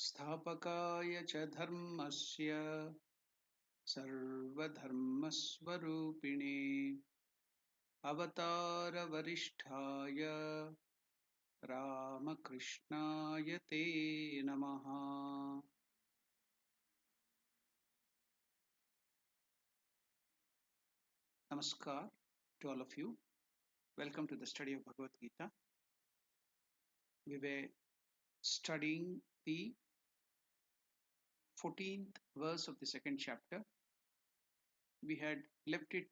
स्थापकाय च धर्मस्य सर्वधर्मस्वरूपिणे अवतारवरिष्ठाय रामकृष्णाय ते नमः. Namaskar to all of you. Welcome to the study of Bhagavad Gita. We were studying the 14th verse of the second chapter. We had left it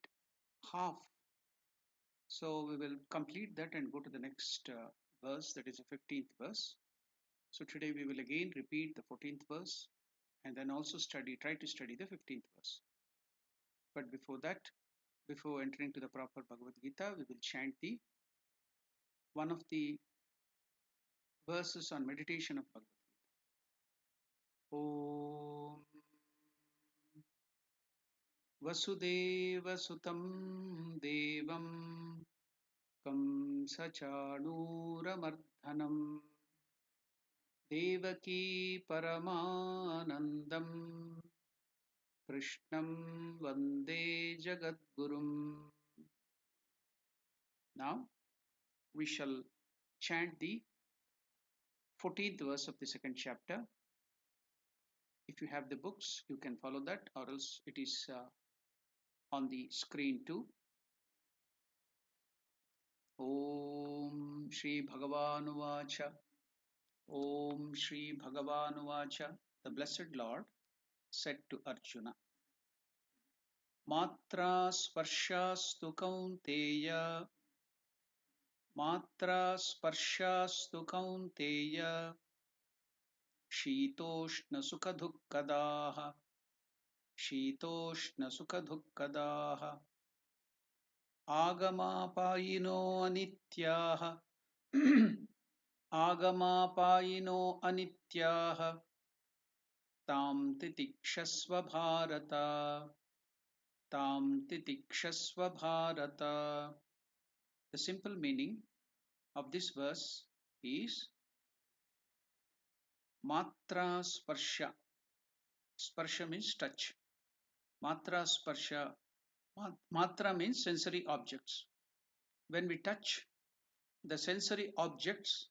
half, so we will complete that and go to the next verse, that is the 15th verse. So today we will again repeat the 14th verse and then also try to study the 15th verse. But before that, before entering to the proper Bhagavad Gita, we will chant the one of the verses on meditation of Bhagavad Gita. Om Vasudevasutam Devam Kamsachanooramardhanam Devaki Paramanandam Krishnam Vande Jagadgurum. Now we shall chant the 14th verse of the second chapter. If you have the books, you can follow that, or else it is on the screen too. Om Shri Bhagavan Vacha. Om Shri Bhagavan Vacha. The Blessed Lord said to Arjuna, Matra Sparshastu Kaunteya, Matra Sparshastu Kaunteya, Shitoshna Sukha Dukkadaha, Shitoshna Sukha Dukkadaha, Agamapayino Anityaha, Agamapayino Anityaha, Tam Titikshasva Bharata, Tam Titikshasva Bharata. The simple meaning of this verse is Matra Sparsha. Sparsha means touch. Matra Sparsha. Matra means sensory objects. When we touch the sensory objects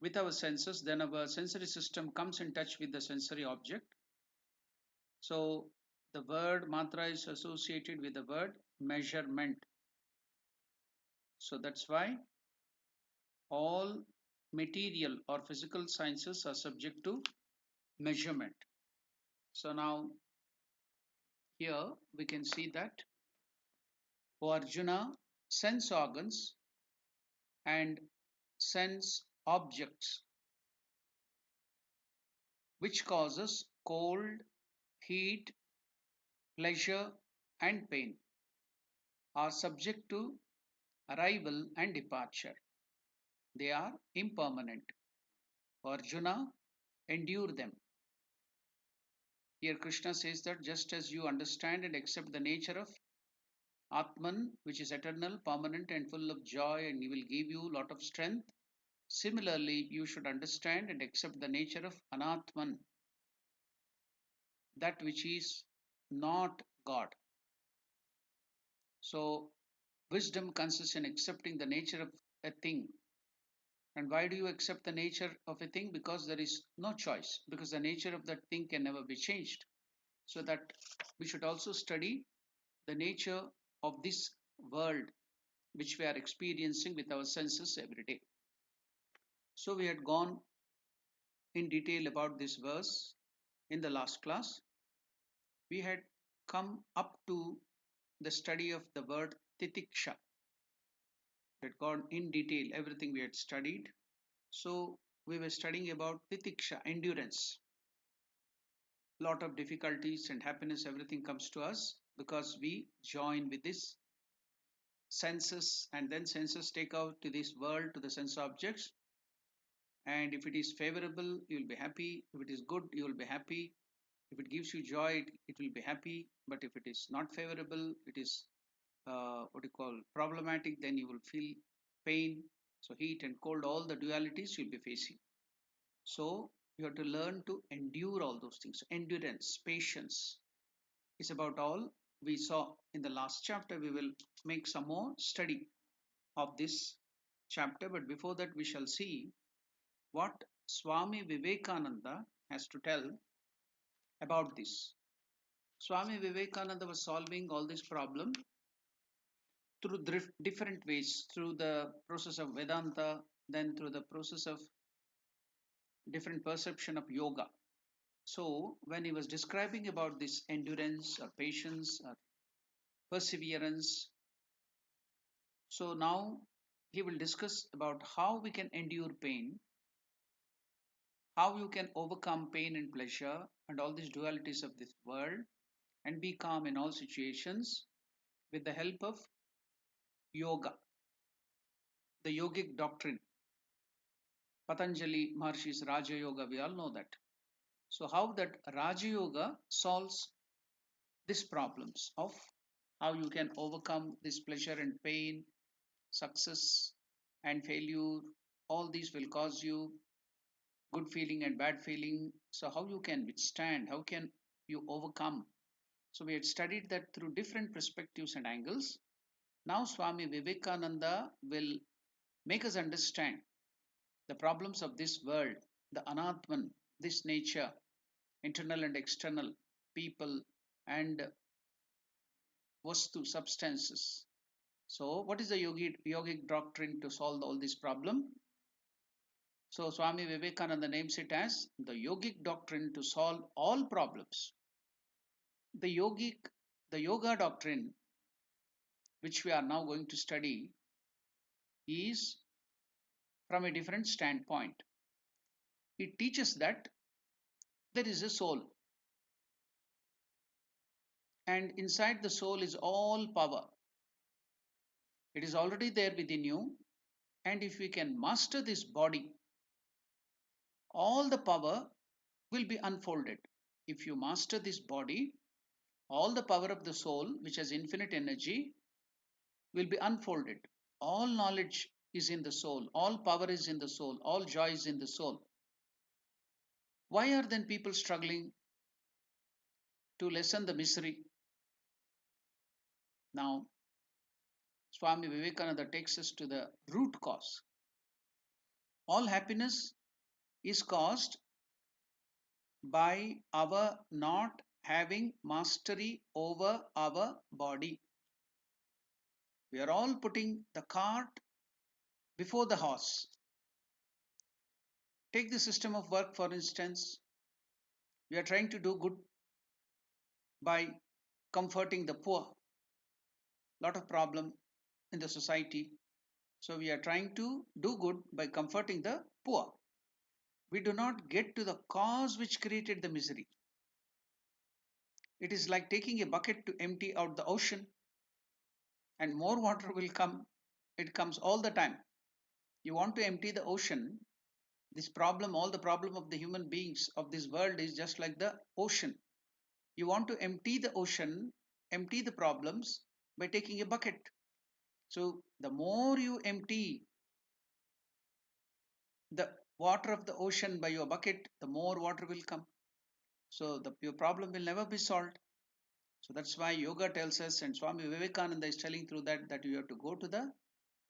with our senses, then our sensory system comes in touch with the sensory object. So the word matra is associated with the word measurement. So that's why all material or physical sciences are subject to measurement. So now here we can see that, O Arjuna, sense organs and sense objects which causes cold, heat, pleasure and pain are subject to arrival and departure. They are impermanent. Arjuna, endure them. Here Krishna says that just as you understand and accept the nature of Atman, which is eternal, permanent and full of joy and he will give you a lot of strength, similarly you should understand and accept the nature of Anatman, that which is not God. So wisdom consists in accepting the nature of a thing. And why do you accept the nature of a thing? Because there is no choice, because the nature of that thing can never be changed. So that we should also study the nature of this world which we are experiencing with our senses every day. So we had gone in detail about this verse in the last class. We had come up to the study of the word titiksha. We had gone in detail everything we had studied. So we were studying about titiksha, endurance. Lot of difficulties and happiness, everything comes to us because we join with this senses, and then senses take out to this world, to the sense objects, and if it is favorable you will be happy, if it is good you will be happy, if it gives you joy it will be happy, but if it is not favorable, it is what you call problematic, then you will feel pain. So heat and cold, all the dualities you'll be facing. So You have to learn to endure all those things. Endurance, patience is about all we saw in the last chapter. We will make some more study of this chapter, but before that, we shall see what Swami Vivekananda has to tell about this. Swami Vivekananda was solving all this problem through different ways, through the process of Vedanta, then through the process of different perception of yoga. So, when he was describing about this endurance or patience or perseverance, so now he will discuss about how we can endure pain, how you can overcome pain and pleasure and all these dualities of this world and be calm in all situations with the help of yoga, the yogic doctrine. Patanjali Maharshi's Raja Yoga, we all know that. So, how that Raja Yoga solves these problems of how you can overcome this pleasure and pain, success and failure, all these will cause you good feeling and bad feeling. So, how you can withstand, how can you overcome? So, we had studied that through different perspectives and angles. Now, Swami Vivekananda will make us understand the problems of this world, the Anatman, this nature, internal and external, people, and vastu, substances. So, what is the yogic doctrine to solve all this problem? So, Swami Vivekananda names it as the yogic doctrine to solve all problems. The yogic, the yoga doctrine, which we are now going to study, is from a different standpoint. It teaches that there is a soul, and inside the soul is all power. It is already there within you, and if we can master this body, all the power will be unfolded. If you master this body, all the power of the soul, which has infinite energy, will be unfolded. All knowledge is in the soul, all power is in the soul, all joy is in the soul. Why are then people struggling to lessen the misery? Now, Swami Vivekananda takes us to the root cause. All happiness is caused by our not having mastery over our body. We are all putting the cart before the horse. Take the system of work, for instance. We are trying to do good by comforting the poor. Lot of problem in the society. So we are trying to do good by comforting the poor. We do not get to the cause which created the misery. It is like taking a bucket to empty out the ocean, and more water will come. It comes all the time. You want to empty the ocean. This problem, all the problem of the human beings of this world is just like the ocean. You want to empty the ocean, empty the problems by taking a bucket. So the more you empty the water of the ocean by your bucket, the more water will come. So your problem will never be solved. So that's why yoga tells us, and Swami Vivekananda is telling through that you have to go to the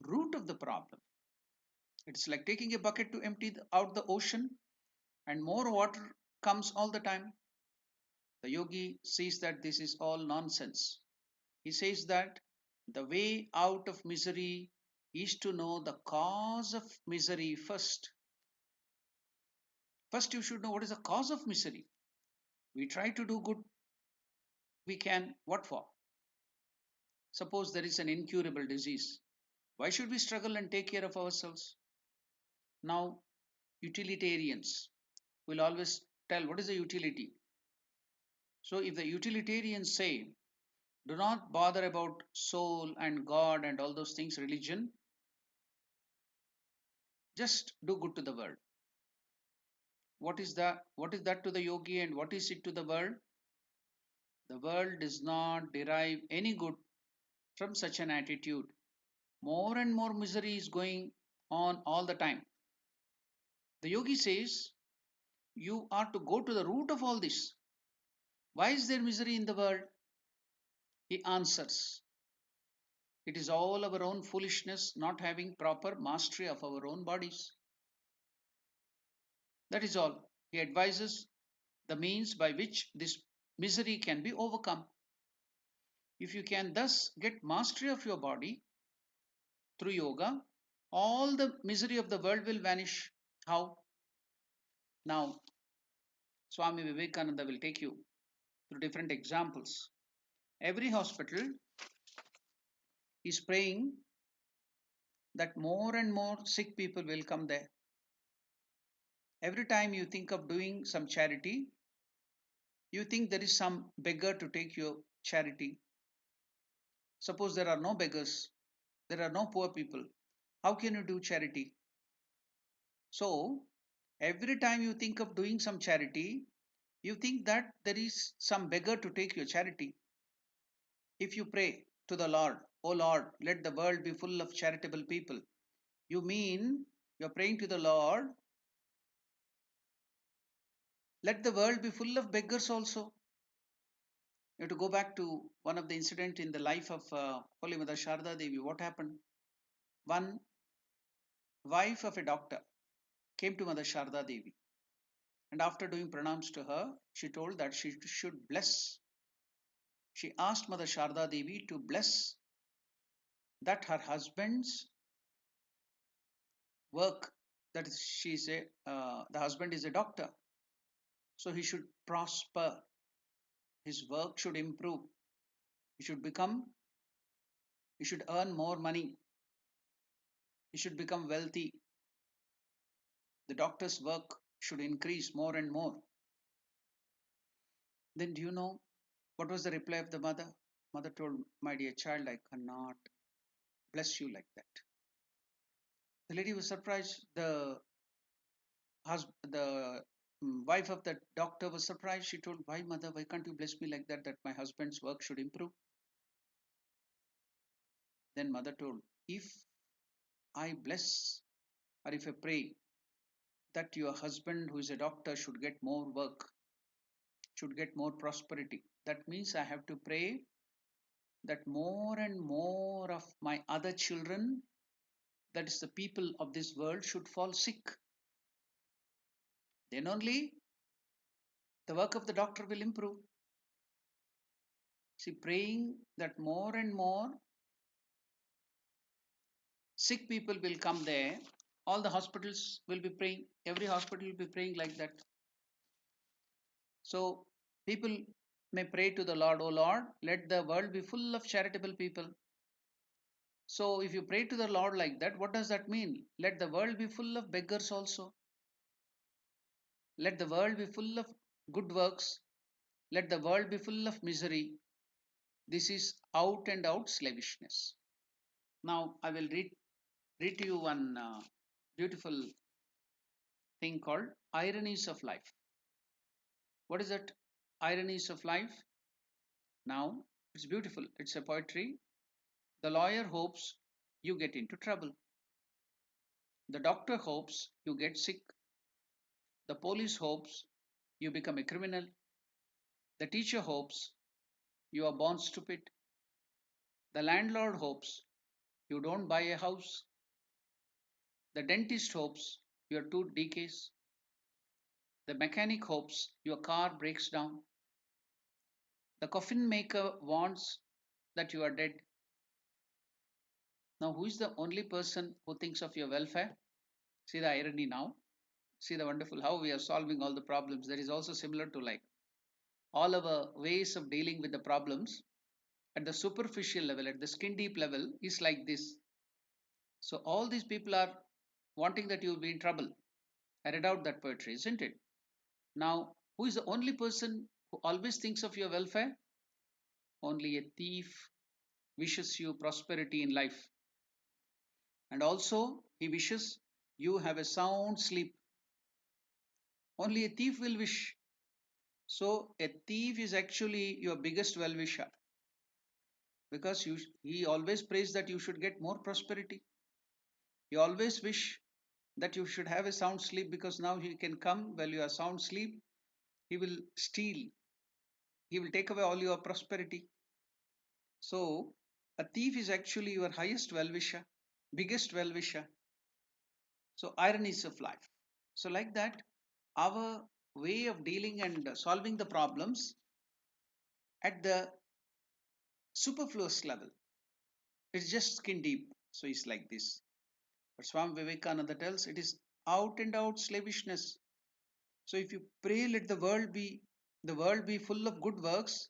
root of the problem. It's like taking a bucket to empty out the ocean, and more water comes all the time. The yogi sees that this is all nonsense. He says that the way out of misery is to know the cause of misery first. First, you should know what is the cause of misery. We try to do good, we can, what for? Suppose there is an incurable disease. Why should we struggle and take care of ourselves? Now, utilitarians will always tell what is the utility. So, if the utilitarians say, do not bother about soul and God and all those things, religion, just do good to the world. What is that to the yogi and what is it to the world? The world does not derive any good from such an attitude. More and more misery is going on all the time. The yogi says, You are to go to the root of all this. Why is there misery in the world? He answers, it is all our own foolishness, not having proper mastery of our own bodies. That is all. He advises the means by which this misery can be overcome. If you can thus get mastery of your body through yoga, all the misery of the world will vanish. How? Now, Swami Vivekananda will take you through different examples. Every hospital is praying that more and more sick people will come there. Every time you think of doing some charity, you think there is some beggar to take your charity. Suppose there are no beggars, there are no poor people. How can you do charity? So, every time you think of doing some charity, you think that there is some beggar to take your charity. If you pray to the Lord, "O Lord, let the world be full of charitable people," you mean you're praying to the Lord, let the world be full of beggars also. You have to go back to one of the incident in the life of Holy Mother Sharda Devi. What happened? One wife of a doctor came to Mother Sharda Devi, and after doing pranams to her, she told that she should bless. She asked Mother Sharda Devi to bless that her husband's work, that is, the husband is a doctor, so he should prosper, his work should improve, he should become, he should earn more money, he should become wealthy, the doctor's work should increase more and more. Then do you know what was the reply of the mother? Mother told, "My dear child, I cannot bless you like that." The lady was surprised. The wife of the doctor was surprised. She told, "Why, mother? Why can't you bless me like that? That my husband's work should improve?" Then mother told, "If I bless or if I pray that your husband, who is a doctor, should get more work, should get more prosperity, that means I have to pray that more and more of my other children, that is the people of this world, should fall sick. Then only the work of the doctor will improve." See, praying that more and more sick people will come there, all the hospitals will be praying, every hospital will be praying like that. So people may pray to the Lord, "O Lord, let the world be full of charitable people." So if you pray to the Lord like that, what does that mean? Let the world be full of beggars also. Let the world be full of good works. Let the world be full of misery. This is out and out slavishness. Now I will read to you one beautiful thing called ironies of life. What is that? Ironies of life. Now it's beautiful. It's a poetry. The lawyer hopes you get into trouble. The doctor hopes you get sick. The police hopes you become a criminal. The teacher hopes you are born stupid. The landlord hopes you don't buy a house. The dentist hopes your tooth decays. The mechanic hopes your car breaks down. The coffin maker wants that you are dead. Now, who is the only person who thinks of your welfare? See the irony now. See the wonderful how we are solving all the problems. That is also similar to like all our ways of dealing with the problems at the superficial level, at the skin deep level, is like this. So all these people are wanting that you will be in trouble. I read out that poetry, isn't it? Now, who is the only person who always thinks of your welfare? Only a thief wishes you prosperity in life. And also, he wishes you have a sound sleep. Only a thief will wish. So, a thief is actually your biggest well wisher because he always prays that you should get more prosperity. He always wish that you should have a sound sleep, because now he can come while you are sound sleep. He will steal. He will take away all your prosperity. So a thief is actually your highest well-wisher, biggest well-wisher. So ironies of life. So like that, our way of dealing and solving the problems at the superfluous level, it's just skin deep. So it's like this. But Swami Vivekananda tells it is out and out slavishness. So if you pray, let the world be full of good works,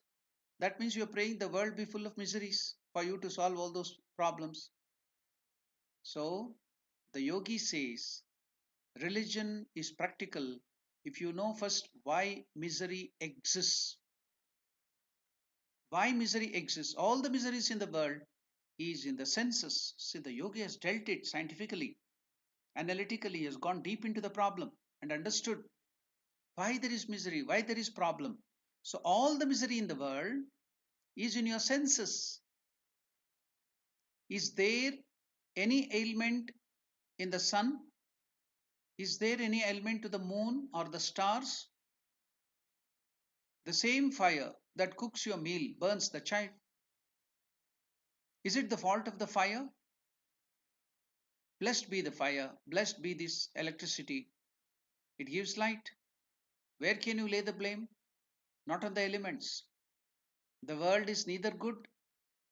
that means you are praying the world be full of miseries for you to solve all those problems. So the yogi says religion is practical if you know first why misery exists. Why misery exists? All the miseries in the world is in the senses. See, the yogi has dealt it scientifically, analytically, he has gone deep into the problem and understood why there is misery, why there is problem. So all the misery in the world is in your senses. Is there any ailment in the sun? Is there any ailment to the moon or the stars? The same fire that cooks your meal burns the child. Is it the fault of the fire? Blessed be the fire, blessed be this electricity. It gives light. Where can you lay the blame? Not on the elements. The world is neither good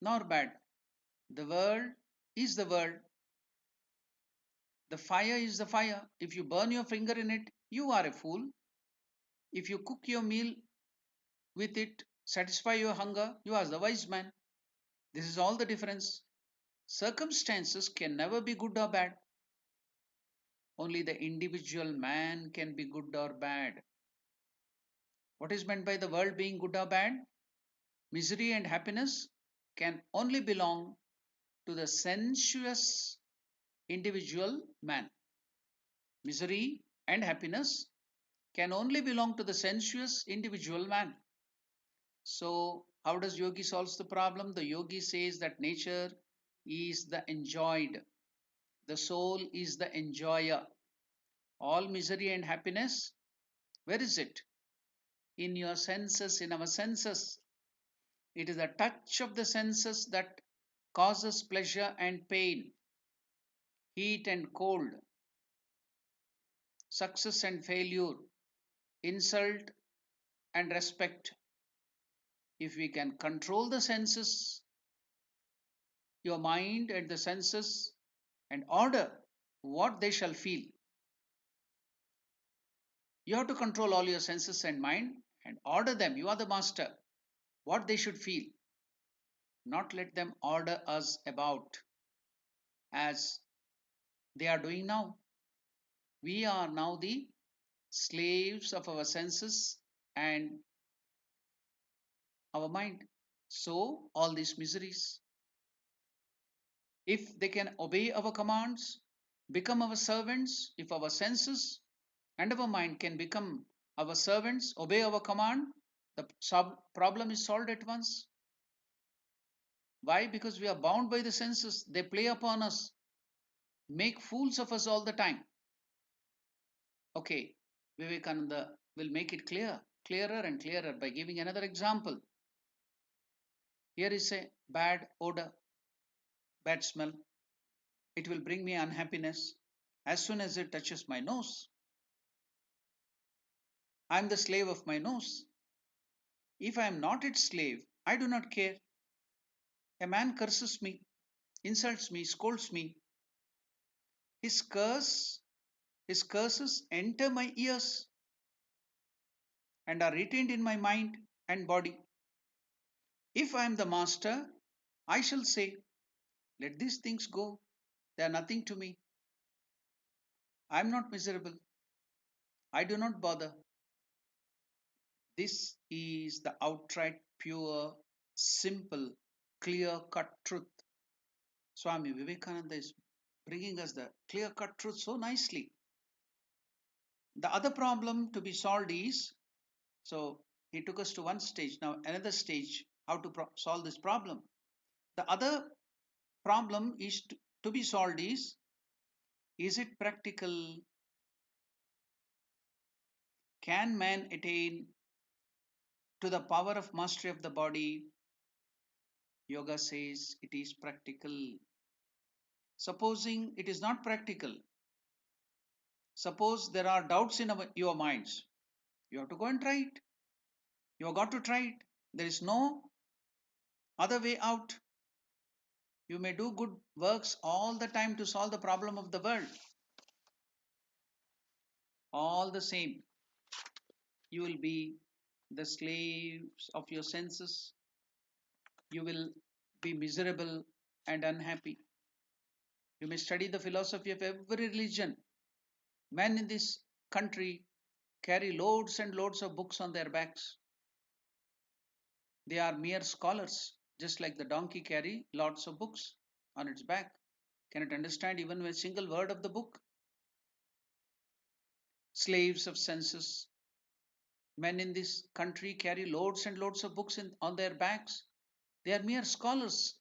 nor bad. The world is the world. The fire is the fire. If you burn your finger in it, you are a fool. If you cook your meal with it, satisfy your hunger, you are the wise man. This is all the difference. Circumstances can never be good or bad. Only the individual man can be good or bad. What is meant by the world being good or bad? Misery and happiness can only belong to the sensuous individual man. Misery and happiness can only belong to the sensuous individual man. So, how does yogi solves the problem? The yogi says that nature is the enjoyed, the soul is the enjoyer. All misery and happiness, where is it? In your senses, in our senses. It is the touch of the senses that causes pleasure and pain, heat and cold, success and failure, insult and respect. If we can control the senses, your mind and the senses, and order what they shall feel, you have to control all your senses and mind and order them. You are the master. What they should feel, not let them order us about as they are doing now. We are now the slaves of our senses and our mind. So, all these miseries, if they can obey our commands, become our servants, if our senses and our mind can become our servants, obey our command, the problem is solved at once. Why? Because we are bound by the senses, they play upon us, make fools of us all the time. Okay, Vivekananda will make it clearer and clearer by giving another example. Here is a bad odor, bad smell. It will bring me unhappiness as soon as it touches my nose. I am the slave of my nose. If I am not its slave, I do not care. A man curses me, insults me, scolds me. His curse, his curses enter my ears and are retained in my mind and body. If I am the master, I shall say, let these things go. They are nothing to me. I am not miserable. I do not bother. This is the outright, pure, simple, clear cut truth. Swami Vivekananda is bringing us the clear cut truth so nicely. The other problem to be solved is, so he took us to one stage, now another stage, how to solve this problem. The other problem is to be solved is Is it practical? Can man attain to the power of mastery of the body? Yoga says it is practical. Supposing it is not practical, suppose there are doubts in your minds, you have to go and try it. You have got to try it. There is no other way out. You may do good works all the time to solve the problem of the world. All the same, you will be the slaves of your senses. You will be miserable and unhappy. You may study the philosophy of every religion. Men in this country carry loads and loads of books on their backs. They are mere scholars, just like the donkey carry lots of books on its back. Cannot understand even a single word of the book. Slaves of senses. Men in this country carry loads and loads of books on their backs. They are mere scholars,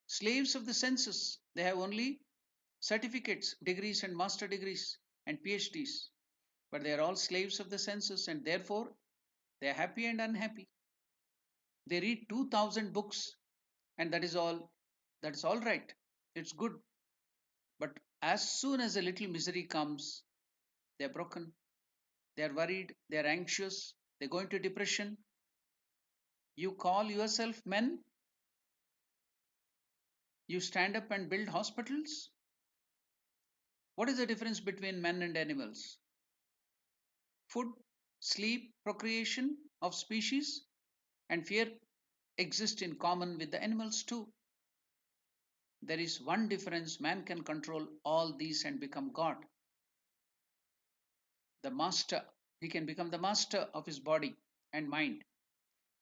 slaves of the senses. They have only certificates, degrees, and master degrees and PhDs. But they are all slaves of the senses, and therefore they are happy and unhappy. They read 2000 books, and that is all. That's all right. It's good. But as soon as a little misery comes, they are broken. They are worried. They are anxious. They go into depression. You call yourself men? You stand up and build hospitals? What is the difference between men and animals? Food, sleep, procreation of species, and fear exist in common with the animals too. There is one difference: man can control all these and become God. The master, he can become the master of his body and mind.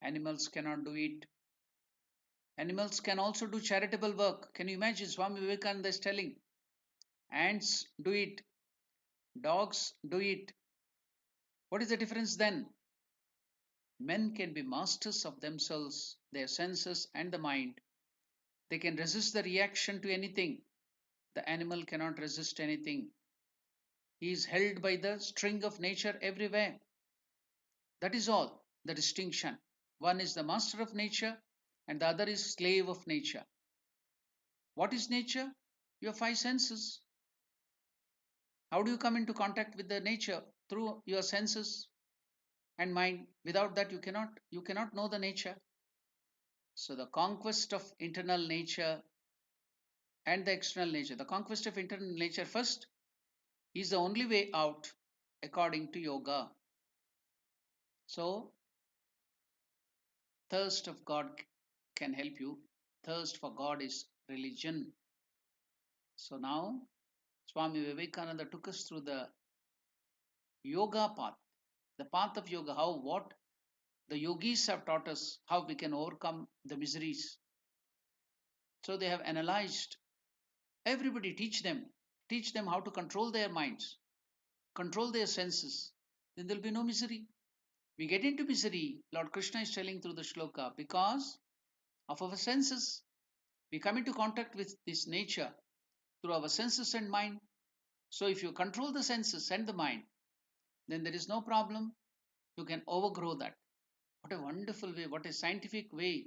Animals cannot do it. Animals can also do charitable work. Can you imagine? Swami Vivekananda is telling, ants do it, dogs do it. What is the difference then? Men can be masters of themselves, their senses, and the mind. They can resist the reaction to anything. The animal cannot resist anything. He is held by the string of nature everywhere. That is all the distinction. One is the master of nature, and the other is slave of nature. What is nature? Your five senses. How do you come into contact with the nature? Through your senses and mind. Without that, you cannot know the nature. So the conquest of internal nature and the external nature. The conquest of internal nature first is the only way out according to yoga. So thirst of God can help you. Thirst for God is religion. So now Swami Vivekananda took us through the yoga path, the path of yoga, how what the yogis have taught us, how we can overcome the miseries. So they have analyzed everybody, teach them how to control their minds, control their senses. Then there will be no misery. We get into misery, Lord Krishna is telling through the shloka, because of our senses. We come into contact with this nature through our senses and mind. So if you control the senses and the mind, then there is no problem. You can overgrow that. What a wonderful way, what a scientific way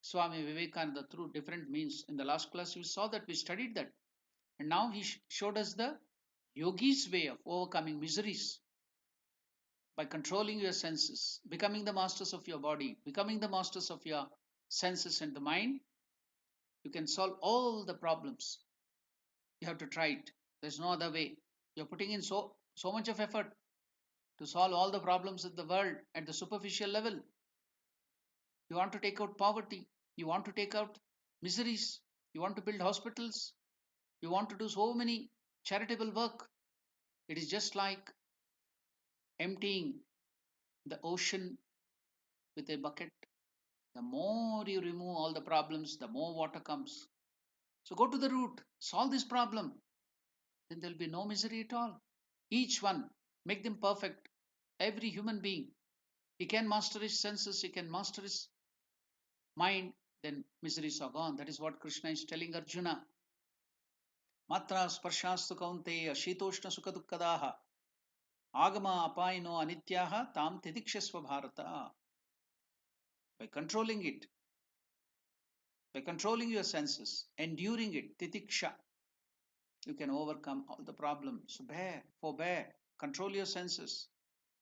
Swami Vivekananda through different means. In the last class, we saw that, we studied that. And now he showed us the yogi's way of overcoming miseries by controlling your senses, becoming the masters of your body, becoming the masters of your senses and the mind. You can solve all the problems. You have to try it. There's no other way. You're putting in so much of effort to solve all the problems of the world at the superficial level. You want to take out poverty. You want to take out miseries. You want to build hospitals. You want to do so many charitable work. It is just like emptying the ocean with a bucket. The more you remove all the problems, the more water comes. So go to the root, solve this problem, then there will be no misery at all. Each one, make them perfect. Every human being, he can master his senses, he can master his mind, then miseries are gone. That is what Krishna is telling Arjuna. Matra sparshastu kaunteya shitoshna sukha dukkadaha agama apayino anityaha tam titikshasva bharata. By controlling it, by controlling your senses, enduring it, titiksha, you can overcome all the problems. Bear, forbear, control your senses,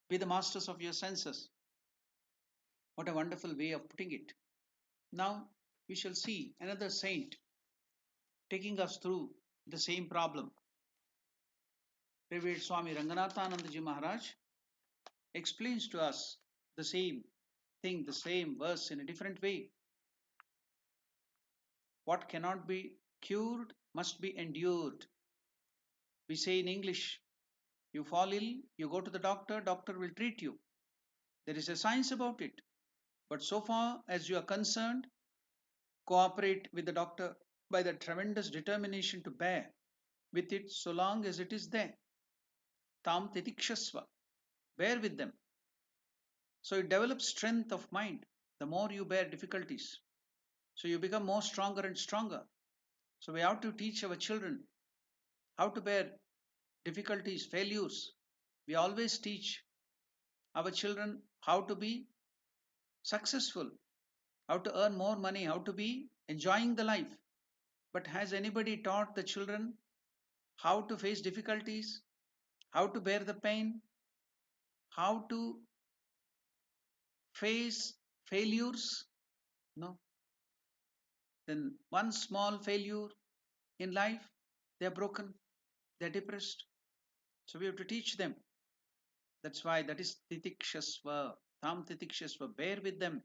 be the masters of your senses. What a wonderful way of putting it. Now we shall see another saint taking us through the same problem. Revered Swami Ranganathanandaji Maharaj explains to us the same thing, the same verse in a different way. What cannot be cured must be endured. We say in English, you fall ill, you go to the doctor, doctor will treat you. There is a science about it. But so far as you are concerned, cooperate with the doctor by the tremendous determination to bear with it so long as it is there. Tam titikshasva. Bear with them. So it develops strength of mind the more you bear difficulties. So you become more stronger and stronger. So we have to teach our children how to bear difficulties, failures. We always teach our children how to be successful, how to earn more money, how to be enjoying the life. But has anybody taught the children how to face difficulties, how to bear the pain, how to face failures? No. Then one small failure in life, they are broken, they are depressed. So we have to teach them. That's why that is titikshasva, tam titikshasva, bear with them.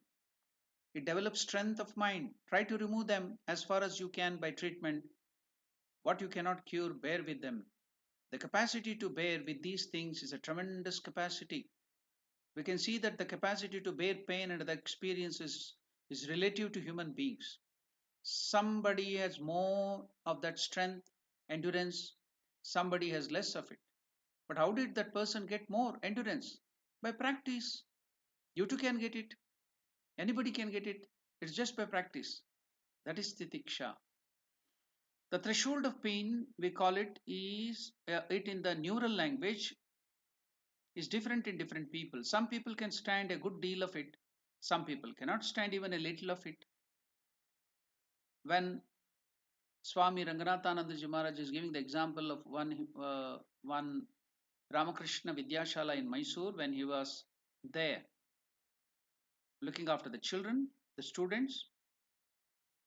It develops strength of mind. Try to remove them as far as you can by treatment. What you cannot cure, bear with them. The capacity to bear with these things is a tremendous capacity. We can see that the capacity to bear pain and the experiences is relative to human beings. Somebody has more of that strength, endurance, somebody has less of it. But how did that person get more endurance? By practice. You too can get it. Anybody can get it. It's just by practice. That is titiksha. The threshold of pain, we call it, is it in the neural language is different in different people. Some people can stand a good deal of it. Some people cannot stand even a little of it. When Swami Ranganathanandaji Maharaj is giving the example of one Ramakrishna Vidyashala in Mysore when he was there looking after the children, the students.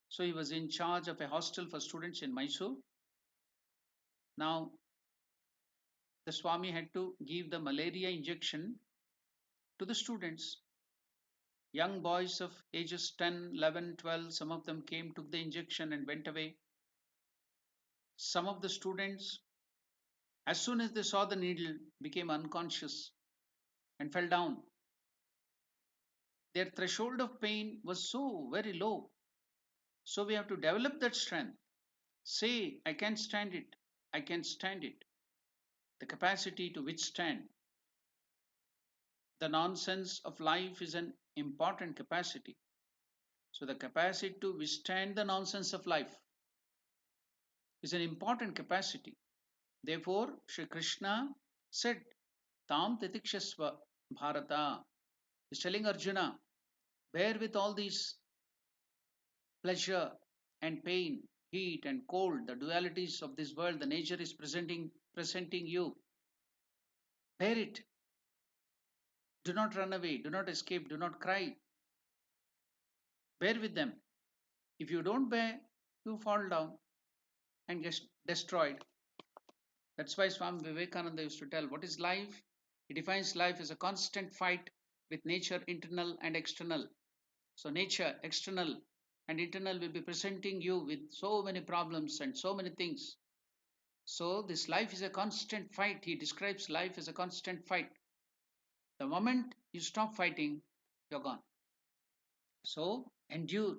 So he was in charge of a hostel for students in Mysore. Now the Swami had to give the malaria injection to the students. Young boys of ages 10, 11, 12, some of them came, took the injection and went away. Some of the students, as soon as they saw the needle, became unconscious and fell down. Their threshold of pain was so very low. So we have to develop that strength. Say, I can stand it. I can stand it. The capacity to withstand the nonsense of life is an important capacity. So the capacity to withstand the nonsense of life is an important capacity. Therefore, Sri Krishna said, Tam titikshasva bharata. He's telling Arjuna, bear with all these pleasure and pain, heat and cold, the dualities of this world, the nature is presenting you. Bear it. Do not run away, do not escape, do not cry. Bear with them. If you don't bear, you fall down and get destroyed. That's why Swami Vivekananda used to tell, what is life? He defines life as a constant fight with nature, internal and external. So nature, external and internal, will be presenting you with so many problems and so many things. So this life is a constant fight. He describes life as a constant fight. The moment you stop fighting, you're gone. So endure.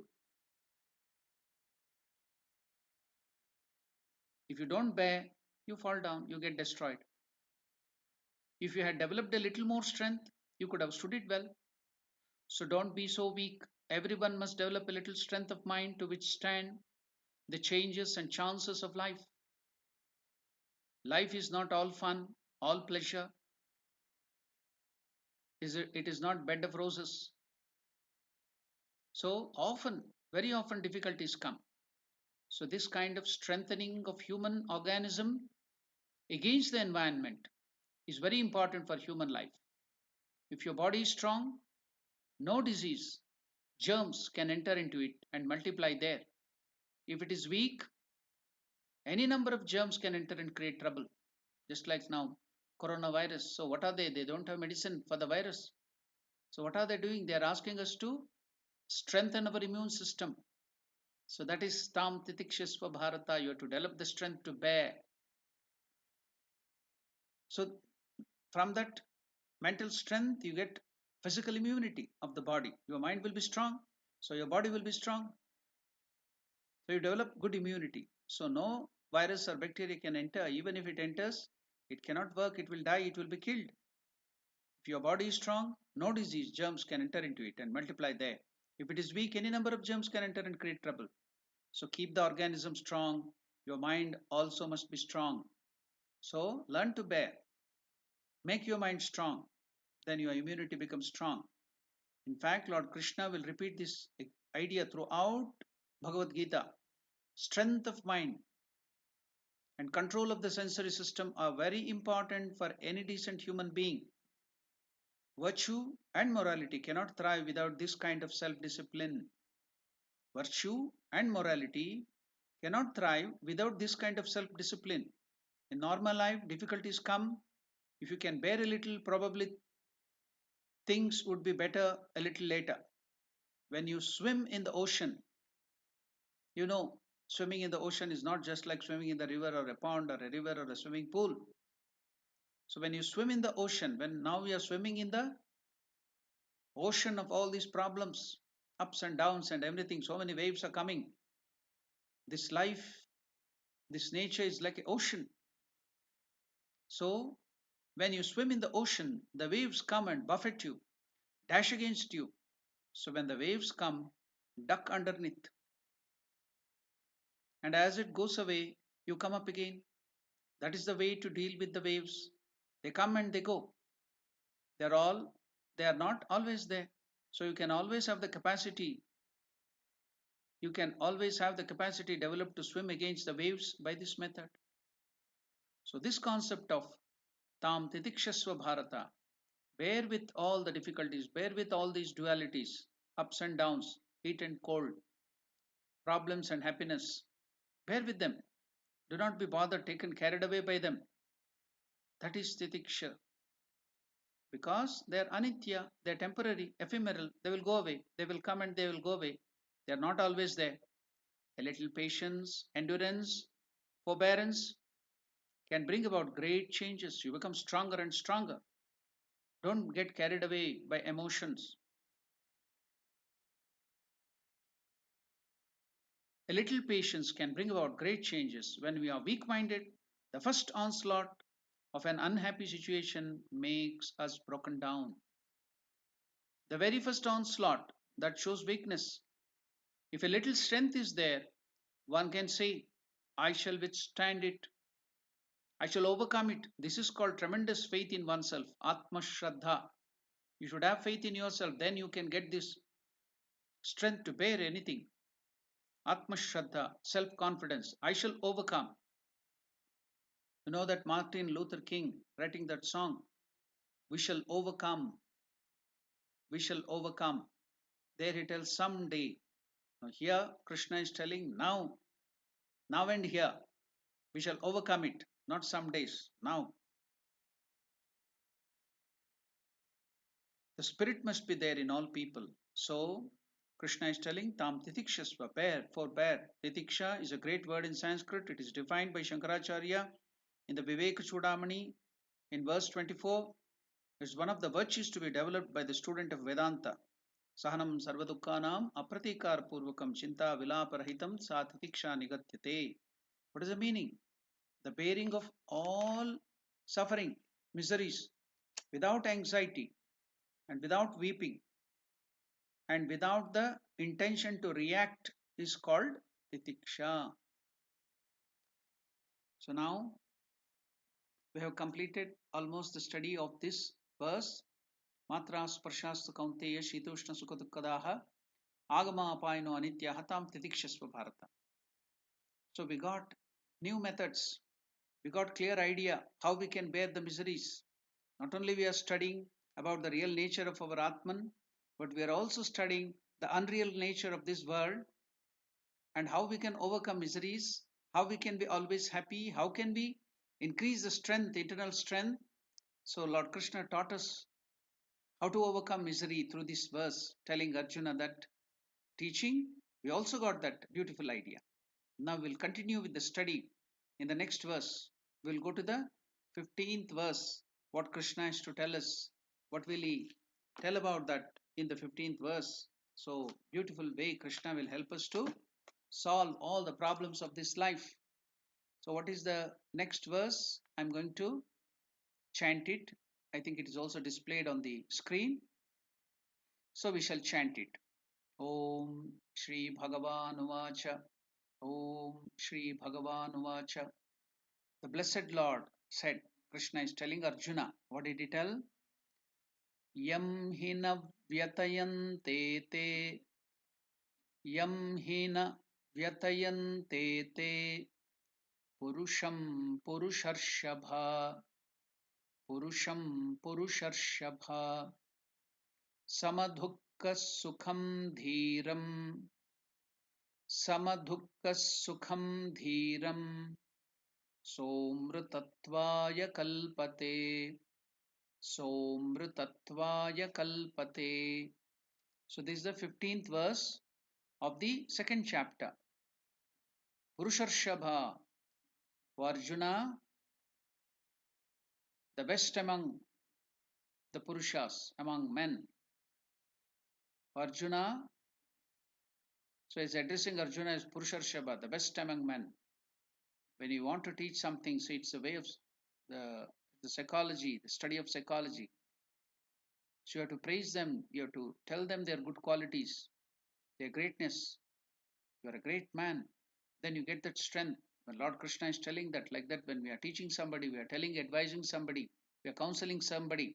If you don't bear, you fall down, you get destroyed. If you had developed a little more strength, you could have stood it well. So don't be so weak. Everyone must develop a little strength of mind to withstand the changes and chances of life. Life is not all fun, all pleasure. It is not bed of roses. So often, very often difficulties come. So this kind of strengthening of human organism against the environment is very important for human life. If your body is strong, no disease, germs can enter into it and multiply there. If it is weak, any number of germs can enter and create trouble. Just like now, coronavirus. So what are they? They don't have medicine for the virus. So what are they doing? They are asking us to strengthen our immune system. So that is tam titikshasva bharata. You have to develop the strength to bear. So from that mental strength, you get physical immunity of the body. Your mind will be strong, so your body will be strong. So you develop good immunity. So no virus or bacteria can enter. Even if it enters, it cannot work, it will die, it will be killed. If your body is strong, no disease, germs can enter into it and multiply there. If it is weak, any number of germs can enter and create trouble. So keep the organism strong. Your mind also must be strong. So learn to bear. Make your mind strong. Then your immunity becomes strong. In fact, Lord Krishna will repeat this idea throughout Bhagavad Gita. Strength of mind and control of the sensory system are very important for any decent human being. Virtue and morality cannot thrive without this kind of self discipline. Virtue and morality cannot thrive without this kind of self discipline. In normal life, difficulties come. If you can bear a little, probably things would be better a little later. When you swim in the ocean, you know, swimming in the ocean is not just like swimming in the river or a pond or a river or a swimming pool. So when you swim in the ocean, when now we are swimming in the ocean of all these problems, ups and downs and everything, so many waves are coming. This life, this nature is like an ocean. So when you swim in the ocean, the waves come and buffet you, dash against you. So when the waves come, duck underneath. And as it goes away, you come up again. That is the way to deal with the waves. They come and they go. They're all, they are not always there. So you can always have the capacity. You can always have the capacity developed to swim against the waves by this method. So this concept of tam titikshasva bharata, bear with all the difficulties, bear with all these dualities, ups and downs, heat and cold, problems and happiness. Bear with them. Do not be bothered, taken carried away by them. That is titiksha. Because they are anitya, they are temporary, ephemeral, they will go away. They will come and they will go away. They are not always there. A little patience, endurance, forbearance can bring about great changes. You become stronger and stronger. Don't get carried away by emotions. A little patience can bring about great changes. When we are weak minded, the first onslaught of an unhappy situation makes us broken down. The very first onslaught that shows weakness. If a little strength is there, one can say, I shall withstand it. I shall overcome it. This is called tremendous faith in oneself. Atma Shraddha. You should have faith in yourself. Then you can get this strength to bear anything. Atma Shraddha, self confidence. I shall overcome. You know that Martin Luther King writing that song, we shall overcome, we shall overcome. There he tells someday. Now here Krishna is telling now, now and here, we shall overcome it, not some days, now. The spirit must be there in all people. So Krishna is telling tam titikshasva, bear, forbear. Titiksha is a great word in Sanskrit. It is defined by Shankaracharya in the Viveka Chudamani in verse 24. It's one of the virtues to be developed by the student of Vedanta. Sahanam sarvadukkanam apratikar purvakam chinta vilaparahitam satitiksha nigatyate. What is the meaning? The bearing of all suffering, miseries, without anxiety and without weeping and without the intention to react is called titiksha. So now We have completed almost the study of this verse. Matra sparshastu kaunteya shitoshna sukhadukkadaha agama apayano anitya hatam titikshasva bharata. So we got new methods. We got clear idea how we can bear the miseries. Not only we are studying about the real nature of our Atman, but we are also studying the unreal nature of this world and how we can overcome miseries, how we can be always happy, how can we increase the strength, internal strength. So Lord Krishna taught us how to overcome misery through this verse, telling Arjuna that teaching, we also got that beautiful idea. Now we'll continue with the study in the next verse. We'll go to the 15th verse. What Krishna is to tell us. What will he tell about that in the 15th verse? So, beautiful way Krishna will help us to solve all the problems of this life. So, what is the next verse? I'm going to chant it. I think it is also displayed on the screen. So, we shall chant it. Om Shri Bhagavan Uvacha. Om Shri Bhagavan Uvacha. The blessed Lord said, Krishna is telling Arjuna, what did he tell? Yam hina vyatayante te, yam hina vyatayante te, purusham purusharshabha, purusham purusharshabha, samadhukka sukham dhiram, samadhukka sukham dhiram, somrutattvaya kalpate. Somrutatvaya kalpate. So this is the 15th verse of the second chapter. Purusharshabha, Arjuna, the best among the Purushas, among men. Arjuna, so he's addressing Arjuna as Purusharshabha, the best among men. When you want to teach something, so it's a way of the, the psychology, the study of psychology. So you have to praise them, you have to tell them their good qualities, their greatness. You are a great man. Then you get that strength. When Lord Krishna is telling that, like that, when we are teaching somebody, we are telling, advising somebody, we are counseling somebody,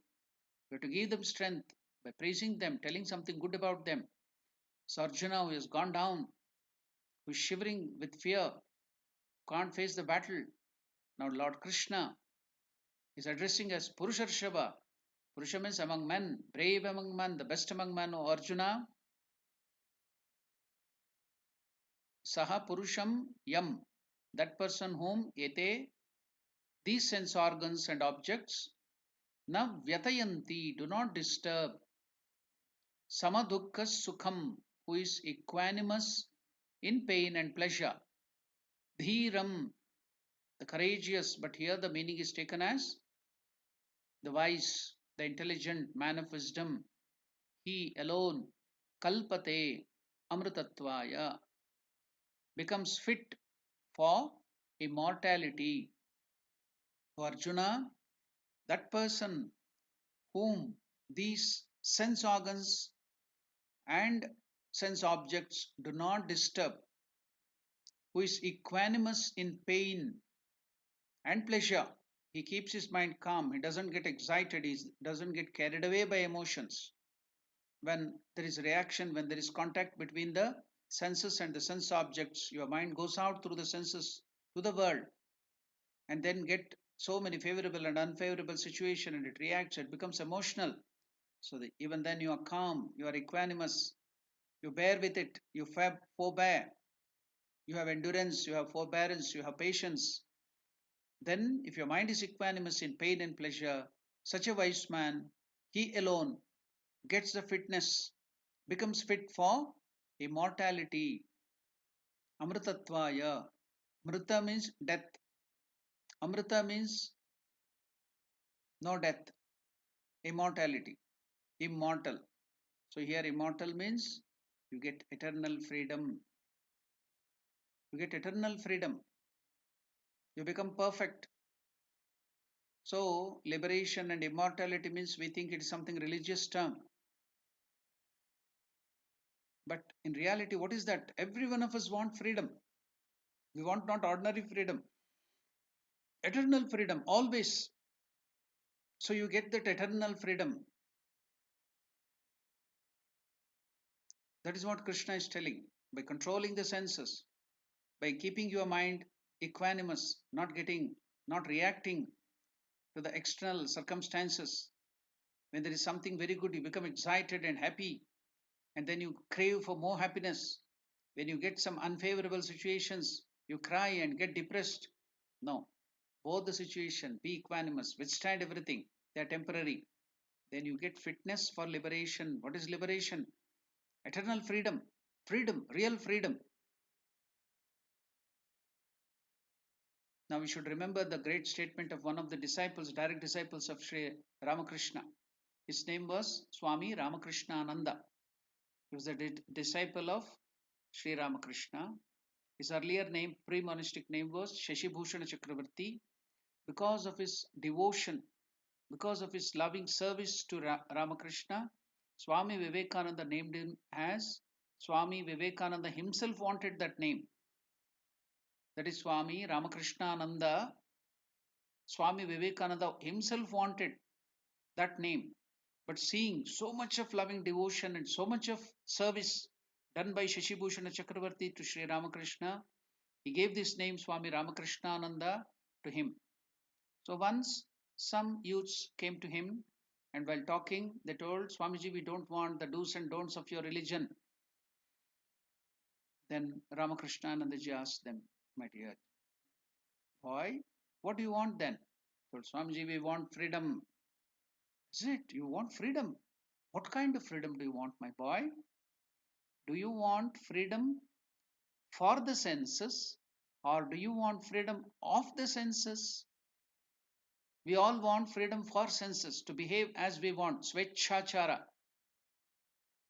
we have to give them strength by praising them, telling something good about them. So Arjuna, who has gone down, who is shivering with fear, can't face the battle. Now Lord Krishna is addressing as Purusharshava. Purusha means among men, brave among men, the best among men. O Arjuna, Saha Purusham Yam, that person whom ete, these sense organs and objects, na vyatayanti, do not disturb, samadukkas sukham, who is equanimous in pain and pleasure, dhiram, the courageous, but here the meaning is taken as the wise, the intelligent man of wisdom, he alone, kalpate, amrutatvaya, becomes fit for immortality. To Arjuna, that person whom these sense organs and sense objects do not disturb, who is equanimous in pain and pleasure. He keeps his mind calm, he doesn't get excited, he doesn't get carried away by emotions. When there is reaction, when there is contact between the senses and the sense objects, your mind goes out through the senses to the world and then get so many favorable and unfavorable situation and it reacts, it becomes emotional. So even then you are calm, you are equanimous, you bear with it, you forbear, you have endurance, you have forbearance, you have patience. Then, if your mind is equanimous in pain and pleasure, such a wise man, he alone gets the fitness, becomes fit for immortality. Amritatvaya. Mrita means death. Amrita means no death. Immortality. Immortal. So here immortal means you get eternal freedom. You get eternal freedom. You become perfect. So liberation and immortality means we think it's something religious term. But in reality, what is that? Every one of us want freedom. We want not ordinary freedom. Eternal freedom, always. So you get that eternal freedom. That is what Krishna is telling. By controlling the senses, by keeping your mind equanimous, not reacting to the external circumstances. When there is something very good, you become excited and happy, and then you crave for more happiness. When you get some unfavorable situations, you cry and get depressed. No, both the situation, be equanimous, withstand everything. They are temporary. Then you get fitness for liberation. What is liberation? Eternal freedom. Freedom, real freedom. Now we should remember the great statement of one of the disciples, direct disciples of Sri Ramakrishna. His name was Swami Ramakrishna. He was a disciple of Sri Ramakrishna. His earlier name, pre-monastic name, was Shashibhushan Chakravarti. Because of his devotion, because of his loving service to Ramakrishna, Swami Vivekananda named him as Swami Vivekananda himself wanted that name. That is Swami Ramakrishna. Swami Vivekananda himself wanted that name. But seeing so much of loving devotion and so much of service done by Shashibhushan Chakravarti to Sri Ramakrishna, he gave this name Swami Ramakrishna to him. So once some youths came to him, and while talking, they told Swamiji, we don't want the do's and don'ts of your religion. Then Ramakrishna asked them, my dear boy, what do you want then? Told Swamiji, we want freedom. Is it? You want freedom? What kind of freedom do you want, my boy? Do you want freedom for the senses, or do you want freedom of the senses? We all want freedom for senses to behave as we want. Swechachara.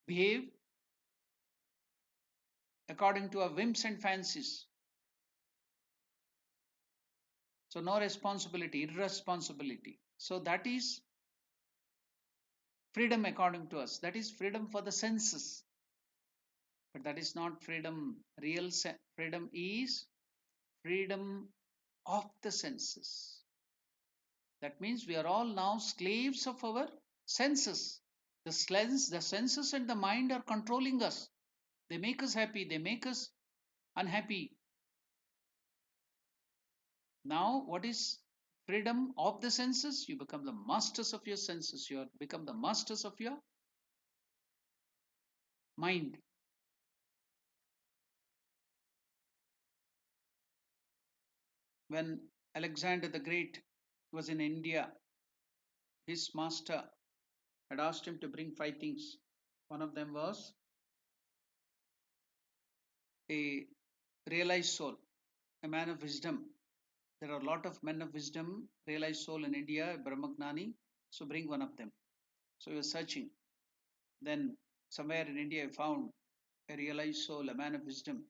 Behave according to our whims and fancies. So no responsibility, irresponsibility. So that is freedom according to us. That is freedom for the senses. But that is not freedom. Real freedom is freedom of the senses. That means we are all now slaves of our senses. The senses and the mind are controlling us. They make us happy, they make us unhappy. Now, what is freedom of the senses? You become the masters of your senses. You become the masters of your mind. When Alexander the Great was in India, his master had asked him to bring 5 things. One of them was a realized soul, a man of wisdom. There are a lot of men of wisdom, realized soul in India, Brahmagnani. So bring one of them. So he was searching. Then somewhere in India, he found a realized soul, a man of wisdom.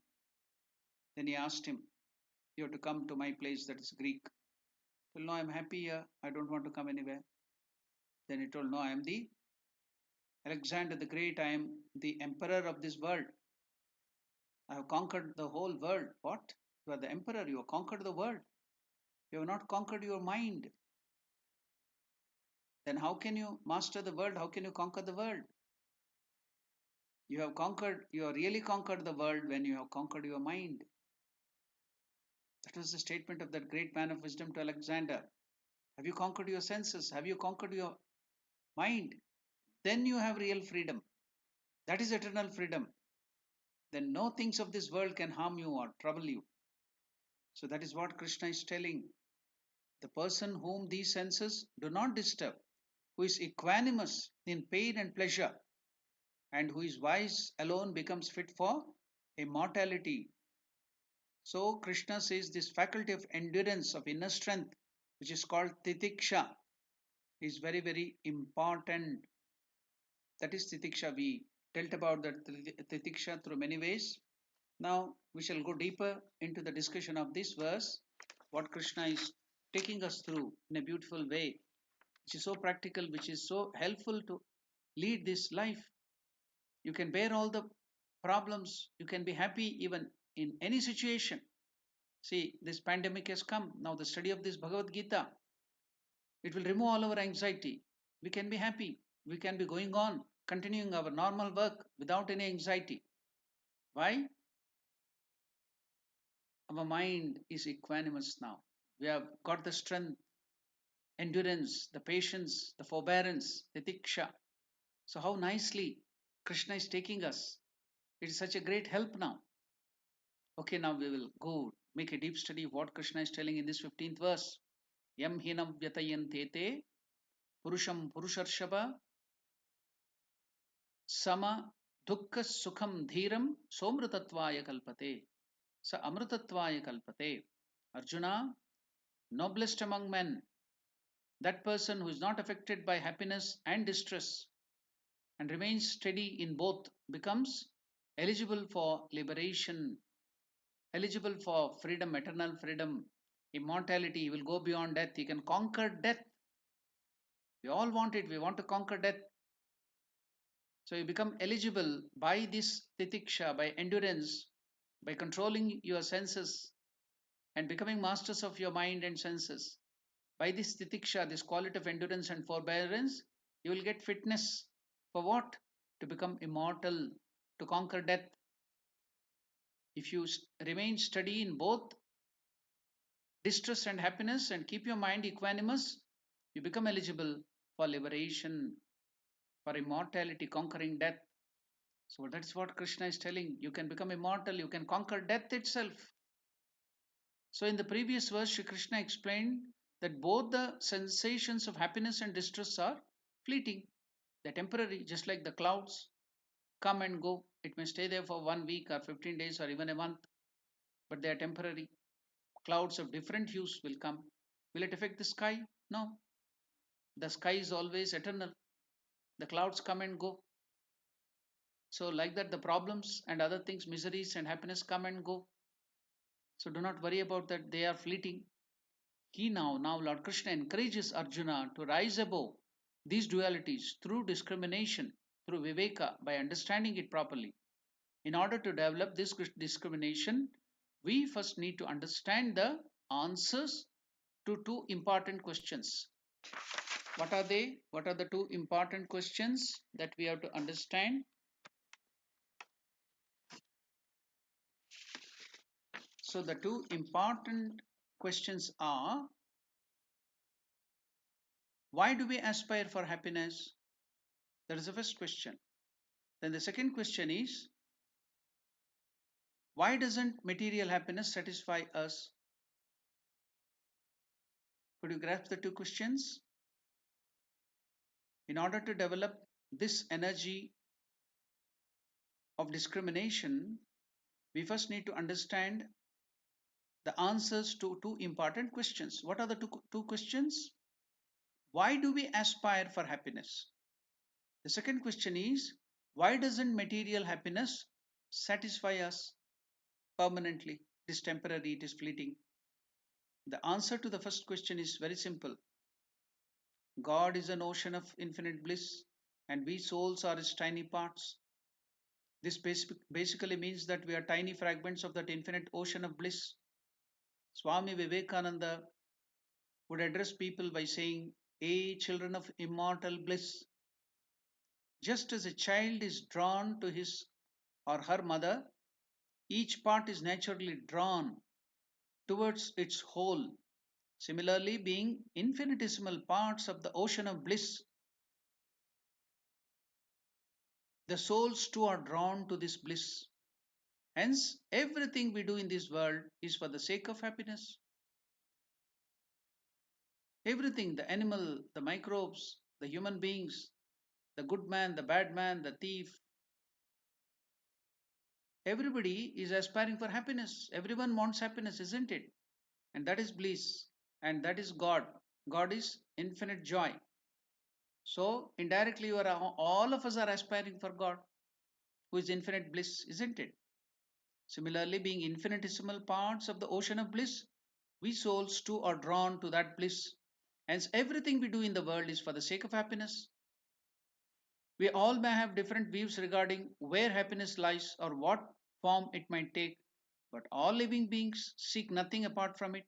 Then he asked him, you have to come to my place, that is Greek. He told, no, I'm happy here. I don't want to come anywhere. Then he told, no, I am the Alexander the Great. I am the emperor of this world. I have conquered the whole world. What? You are the emperor. You have conquered the world. You have not conquered your mind. Then how can you master the world? How can you conquer the world? You have really conquered the world when you have conquered your mind. That was the statement of that great man of wisdom to Alexander. Have you conquered your senses? Have you conquered your mind? Then you have real freedom. That is eternal freedom. Then no things of this world can harm you or trouble you. So that is what Krishna is telling. The person whom these senses do not disturb, who is equanimous in pain and pleasure, and who is wise alone becomes fit for immortality. So Krishna says this faculty of endurance, of inner strength, which is called titiksha, is very, very important. That is titiksha. We dealt about that titiksha through many ways. Now we shall go deeper into the discussion of this verse, what Krishna is taking us through in a beautiful way, which is so practical, which is so helpful to lead this life. You can bear all the problems, you can be happy even in any situation. See, this pandemic has come. Now, the study of this Bhagavad Gita, it will remove all our anxiety. We can be happy. We can be going on, continuing our normal work without any anxiety. Why? Our mind is equanimous now. We have got the strength, endurance, the patience, the forbearance, the tiksha. So, how nicely Krishna is taking us. It is such a great help now. Okay, now we will go make a deep study of what Krishna is telling in this 15th verse. Yam hinam vyatayantete purusham purusharshava sama dukkha sukham dhiram somrutatvaya kalpate. Sa amrutatvaya kalpate. Arjuna, noblest among men, that person who is not affected by happiness and distress and remains steady in both becomes eligible for liberation, eligible for freedom, eternal freedom, immortality. He will go beyond death. He can conquer death. We all want it. We want to conquer death. So you become eligible by this titiksha, by endurance, by controlling your senses and becoming masters of your mind and senses. By this titiksha, this quality of endurance and forbearance, you will get fitness for what? To become immortal, to conquer death. If you remain steady in both distress and happiness and keep your mind equanimous, you become eligible for liberation, for immortality, conquering death. So that's what Krishna is telling. You can become immortal, you can conquer death itself. So in the previous verse, Shri Krishna explained that both the sensations of happiness and distress are fleeting. They're temporary, just like the clouds come and go. It may stay there for 1 week or 15 days or even a month, but they are temporary. Clouds of different hues will come. Will it affect the sky? No. The sky is always eternal. The clouds come and go. So, like that, the problems and other things, miseries and happiness come and go. So, do not worry about that. They are fleeting. Now Lord Krishna encourages Arjuna to rise above these dualities through discrimination, through Viveka, by understanding it properly. In order to develop this discrimination, we first need to understand the answers to two important questions. What are they? What are the two important questions that we have to understand? So, the two important questions are, why do we aspire for happiness? That is the first question. Then the second question is, why doesn't material happiness satisfy us? Could you grasp the two questions? In order to develop this energy of discrimination, we first need to understand the answers to two important questions. What are the two questions? Why do we aspire for happiness? The second question is, why doesn't material happiness satisfy us permanently? It is temporary, it is fleeting. The answer to the first question is very simple. God is an ocean of infinite bliss, and we souls are its tiny parts. This basically means that we are tiny fragments of that infinite ocean of bliss. Swami Vivekananda would address people by saying, "Hey, children of immortal bliss, just as a child is drawn to his or her mother, each part is naturally drawn towards its whole. Similarly, being infinitesimal parts of the ocean of bliss, the souls too are drawn to this bliss. Hence, everything we do in this world is for the sake of happiness. Everything, the animal, the microbes, the human beings, the good man, the bad man, the thief, everybody is aspiring for happiness. Everyone wants happiness, isn't it? And that is bliss. And that is God. God is infinite joy. So, indirectly, all of us are aspiring for God, who is infinite bliss, isn't it? Similarly, being infinitesimal parts of the ocean of bliss, we souls too are drawn to that bliss. Hence, everything we do in the world is for the sake of happiness. We all may have different views regarding where happiness lies or what form it might take, but all living beings seek nothing apart from it.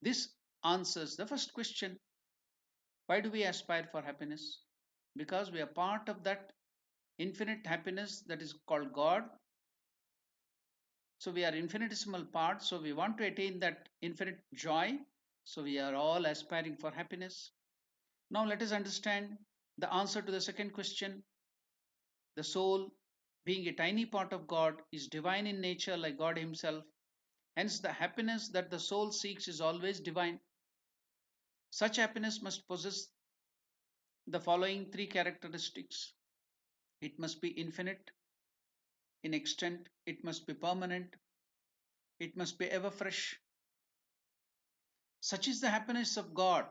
This answers the first question: why do we aspire for happiness? Because we are part of that infinite happiness that is called God. So we are infinitesimal part. So we want to attain that infinite joy. So we are all aspiring for happiness. Now let us understand the answer to the second question. The soul, being a tiny part of God, is divine in nature like God Himself. Hence, the happiness that the soul seeks is always divine. Such happiness must possess the following three characteristics: it must be infinite in extent, it must be permanent, it must be ever fresh. Such is the happiness of God,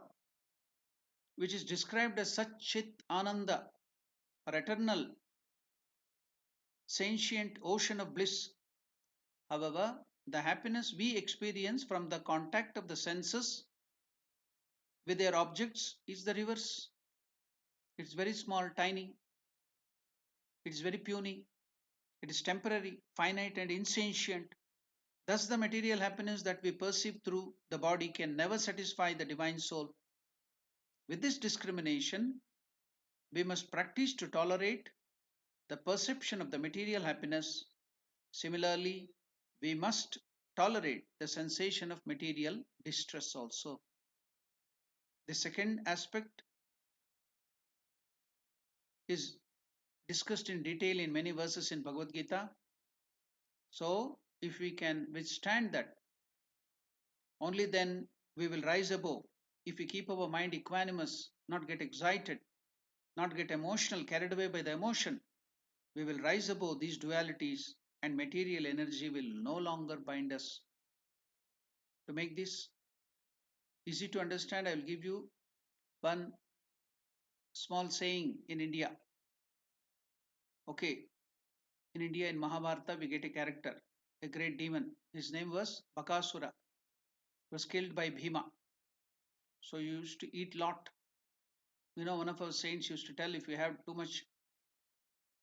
which is described as Satchit Ananda, or eternal, sentient ocean of bliss. However, the happiness we experience from the contact of the senses with their objects is the reverse. It's very small, tiny, it's very puny, it is temporary, finite, and insentient. Thus, the material happiness that we perceive through the body can never satisfy the divine soul. With this discrimination, we must practice to tolerate the perception of the material happiness. Similarly, we must tolerate the sensation of material distress also. The second aspect is discussed in detail in many verses in Bhagavad Gita. So, if we can withstand that, only then we will rise above. If we keep our mind equanimous, not get excited, not get emotional, carried away by the emotion, we will rise above these dualities and material energy will no longer bind us. To make this easy to understand, I will give you one small saying in India. Okay, in India in Mahabharata, we get a character, a great demon. His name was Bakasura. He was killed by Bhima. So he used to eat lot. One of our saints used to tell, if you have too much,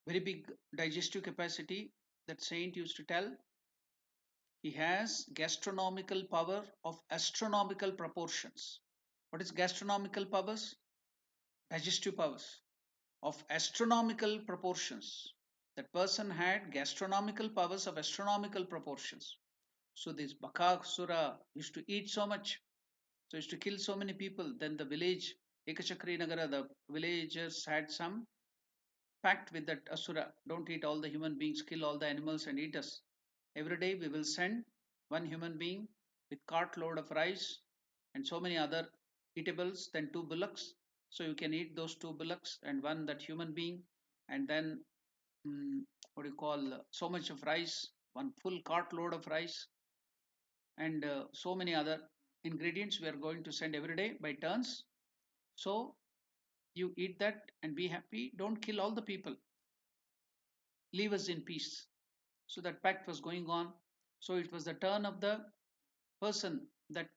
very big digestive capacity, that saint used to tell, he has gastronomical power of astronomical proportions. What is gastronomical powers? Digestive powers of astronomical proportions. That person had gastronomical powers of astronomical proportions. So this Bakasura used to eat so much, so used to kill so many people. Then the village, Ekachakri Nagara, the villagers had some pact with that Asura. Don't eat all the human beings, kill all the animals and eat us. Every day we will send one human being with cartload of rice and so many other eatables, then two bullocks. So you can eat those two bullocks and one that human being, and then what do you call so much of rice, one full cartload of rice, and so many other ingredients we are going to send every day by turns. So you eat that and be happy. Don't kill all the people. Leave us in peace. So that pact was going on. So it was the turn of the person, that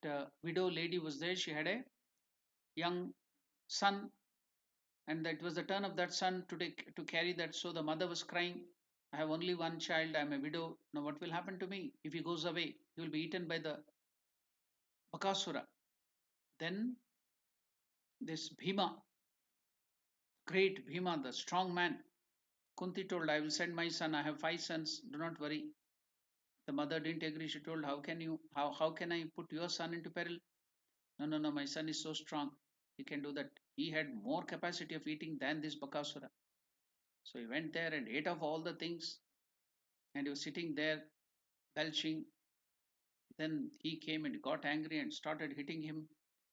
widow lady was there. She had a young son, and that was the turn of that son to carry that. So the mother was crying, I have only one child, I am a widow. Now what will happen to me? If he goes away, he will be eaten by the Bakasura. Then this Bhima, great Bhima, the strong man, Kunti told, I will send my son. I have 5 sons. Do not worry. The mother didn't agree. She told, how can I put your son into peril? No, no, no. My son is so strong. He can do that. He had more capacity of eating than this Bakasura. So he went there and ate off all the things. And he was sitting there belching. Then he came and got angry and started hitting him.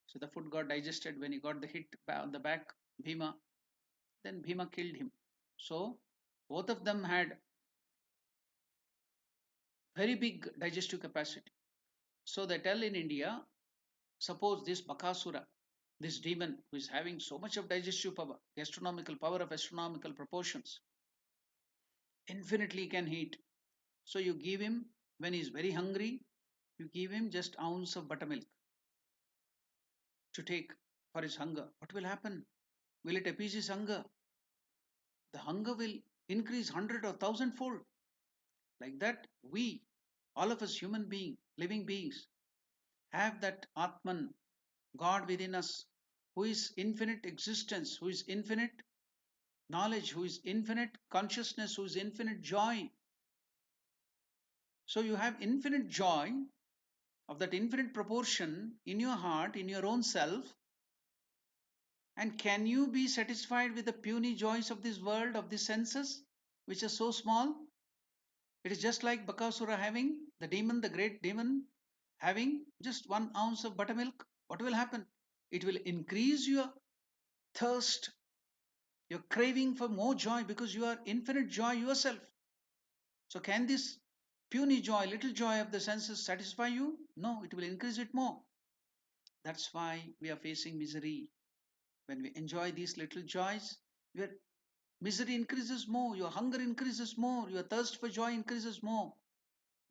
So the food got digested. When he got the hit on the back, Bhima, then Bhima killed him. So both of them had very big digestive capacity. So they tell in India, suppose this Bakasura, this demon who is having so much of digestive power, gastronomical power of astronomical proportions, infinitely can eat. So you give him, when he is very hungry, you give him just ounce of buttermilk to take for his hunger. What will happen? Will it appease his hunger? The hunger will increase 100 or 1,000 fold. Like that, we All of us, human being, living beings, have that Atman, God within us, who is infinite existence, who is infinite knowledge, who is infinite consciousness, who is infinite joy. So you have infinite joy of that infinite proportion in your heart, in your own self. And can you be satisfied with the puny joys of this world, of the senses, which are so small? It is just like Bakasura having, the demon, the great demon, having just 1 ounce of buttermilk. What will happen? It will increase your thirst, your craving for more joy, because you are infinite joy yourself. So, can this puny joy, little joy of the senses satisfy you? No, it will increase it more. That's why we are facing misery. When we enjoy these little joys, your misery increases more, your hunger increases more, your thirst for joy increases more.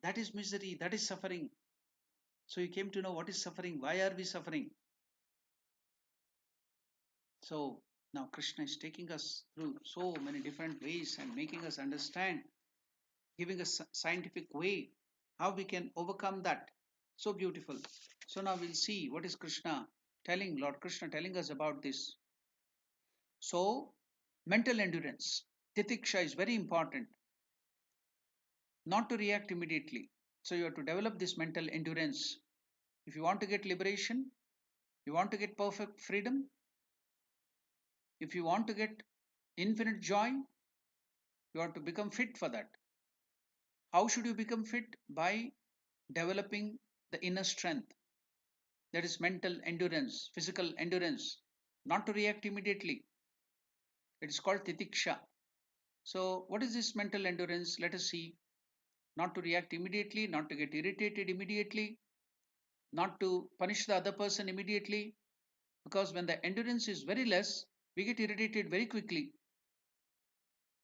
That is misery, that is suffering. So you came to know what is suffering, why are we suffering? So now Krishna is taking us through so many different ways and making us understand, giving us scientific way how we can overcome that. So beautiful. So now we'll see what is Krishna telling, Lord Krishna telling us about this. So mental endurance, titiksha is very important, not to react immediately. So you have to develop this mental endurance. If you want to get liberation, you want to get perfect freedom, if you want to get infinite joy, you have to become fit for that. How should you become fit? By developing the inner strength, that is mental endurance, physical endurance, not to react immediately. It is called titiksha. So, what is this mental endurance? Let us see. Not to react immediately, not to get irritated immediately, not to punish the other person immediately, because when the endurance is very less, we get irritated very quickly,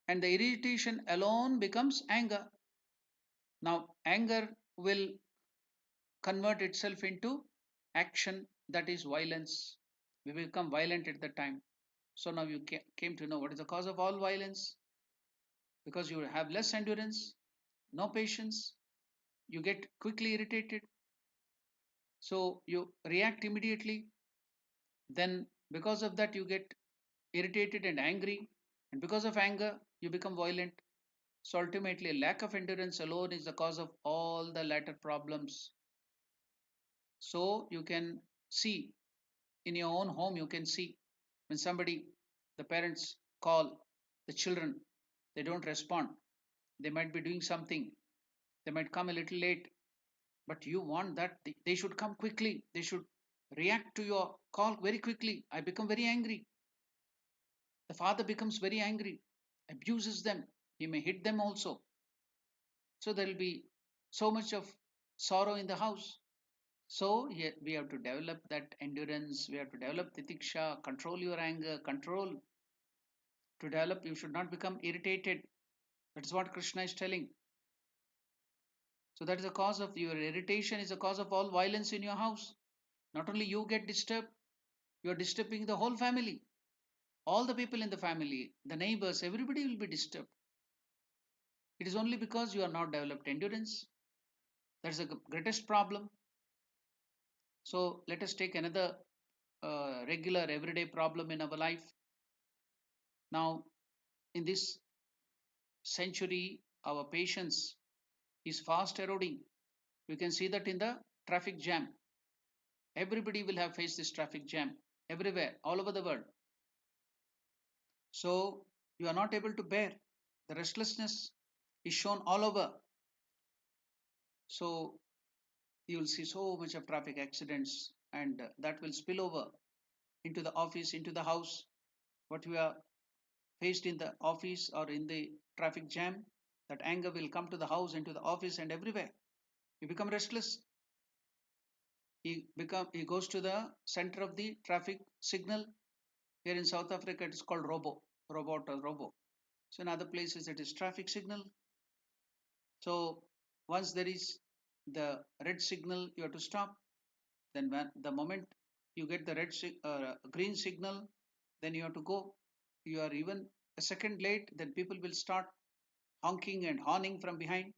and the irritation alone becomes anger. Now, anger will convert itself into action, that is violence. We become violent at the time. So now you came to know what is the cause of all violence, because you have less endurance, no patience, you get quickly irritated, so you react immediately. Then, because of that, you get irritated and angry, and because of anger, you become violent. So ultimately, lack of endurance alone is the cause of all the latter problems. So you can see in your own home, you can see when somebody, the parents call the children, they don't respond. They might be doing something, they might come a little late, but you want that they should come quickly, they should react to your call very quickly. I become very angry. The father becomes very angry, abuses them, he may hit them also. So there will be so much of sorrow in the house. So here we have to develop that endurance, we have to develop titiksha, control your anger, control. To develop, you should not become irritated. That is what Krishna is telling. So that is the cause of your irritation, is the cause of all violence in your house. Not only you get disturbed, you are disturbing the whole family. All the people in the family, the neighbors, everybody will be disturbed. It is only because you are not developed endurance. That is the greatest problem. So let us take another regular everyday problem in our life. Now, in this century, our patience is fast eroding. You can see that in the traffic jam. Everybody will have faced this traffic jam everywhere, all over the world. So you are not able to bear. The restlessness is shown all over. So you will see so much of traffic accidents, and that will spill over into the office, into the house. What we are faced in the office or in the traffic jam, that anger will come to the house, into the office, and everywhere. You become restless. He goes to the center of the traffic signal. Here in South Africa, it is called robot or robo. So in other places, it is traffic signal. So once there is the red signal, you have to stop. Then when the moment you get the green signal, then you have to go. You are even a second late, then people will start honking and horning from behind.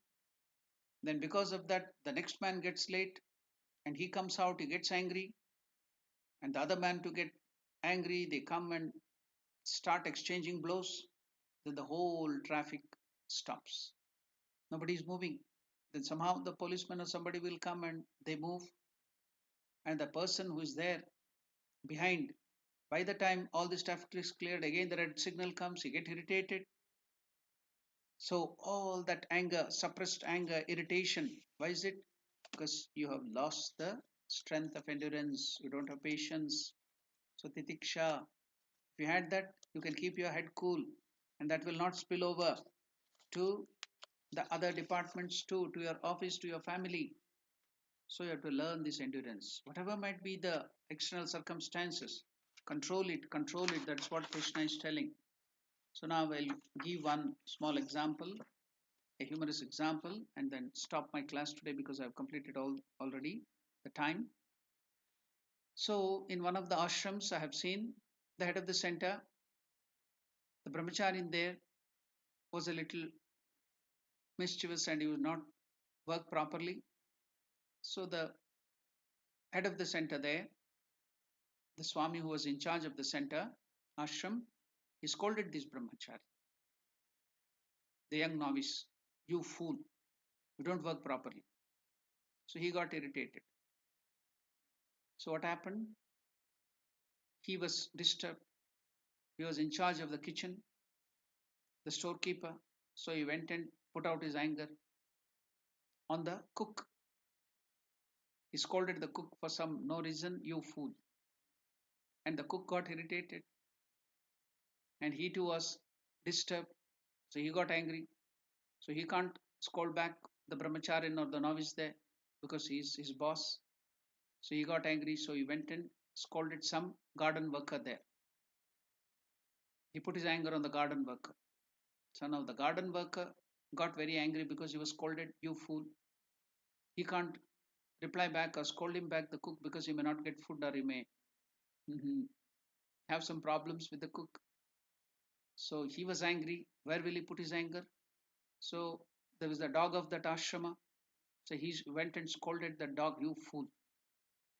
Then because of that, the next man gets late and he comes out, he gets angry, and the other man to get angry, they come and start exchanging blows. Then the whole traffic stops. Nobody is moving. Then somehow the policeman or somebody will come and they move, and the person who is there behind, by the time all this traffic is cleared, again the red signal comes, he get irritated. So all that anger, suppressed anger, irritation, why is it? Because you have lost the strength of endurance, you don't have patience. So titiksha, if you had that, you can keep your head cool, and that will not spill over to the other departments too, to your office, to your family. So you have to learn this endurance. Whatever might be the external circumstances, control it, control it. That's what Krishna is telling. So now I'll give one small example, a humorous example, and then stop my class today because I've completed all already the time. So in one of the ashrams, I have seen the head of the center, the brahmachari in there was a little mischievous and he would not work properly. So the head of the center there, the Swami who was in charge of the center, ashram, he scolded this brahmachari, the young novice, you fool, you don't work properly. So he got irritated. So what happened? He was disturbed. He was in charge of the kitchen, the storekeeper. So he went and put out his anger on the cook. He scolded the cook for some no reason, you fool. And the cook got irritated and he too was disturbed. So he got angry. So he can't scold back the brahmacharin or the novice there because he's his boss. So he got angry. So he went and scolded some garden worker there. He put his anger on the garden worker. So now the garden worker got very angry because he was scolded, you fool. He can't reply back or scold him back the cook because he may not get food or he may have some problems with the cook. So he was angry. Where will he put his anger? So there was the dog of that ashrama. So he went and scolded the dog, you fool.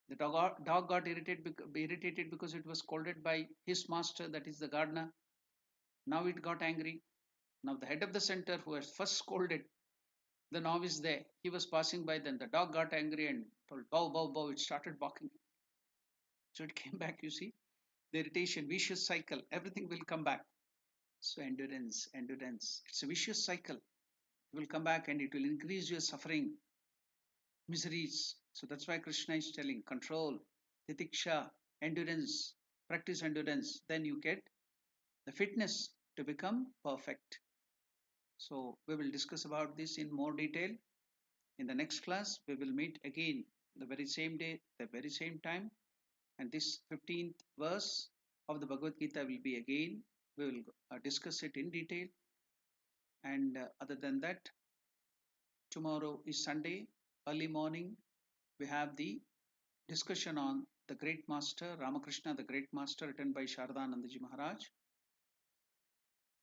The dog got irritated because it was scolded by his master, that is the gardener. Now it got angry. Now the head of the center who has first scolded the novice there, he was passing by, then the dog got angry and told bow, bow, bow. It started barking. So it came back, you see, the irritation, vicious cycle, everything will come back. So endurance, endurance. It's a vicious cycle. It will come back and it will increase your suffering, miseries. So that's why Krishna is telling control, titiksha, endurance, practice endurance. Then you get the fitness to become perfect. So we will discuss about this in more detail. In the next class, we will meet again the very same day, the very same time. And this 15th verse of the Bhagavad Gita will be again. We will discuss it in detail. And other than that, tomorrow is Sunday, early morning. We have the discussion on the Great Master, Ramakrishna, the Great Master, written by Shardanandaji Maharaj.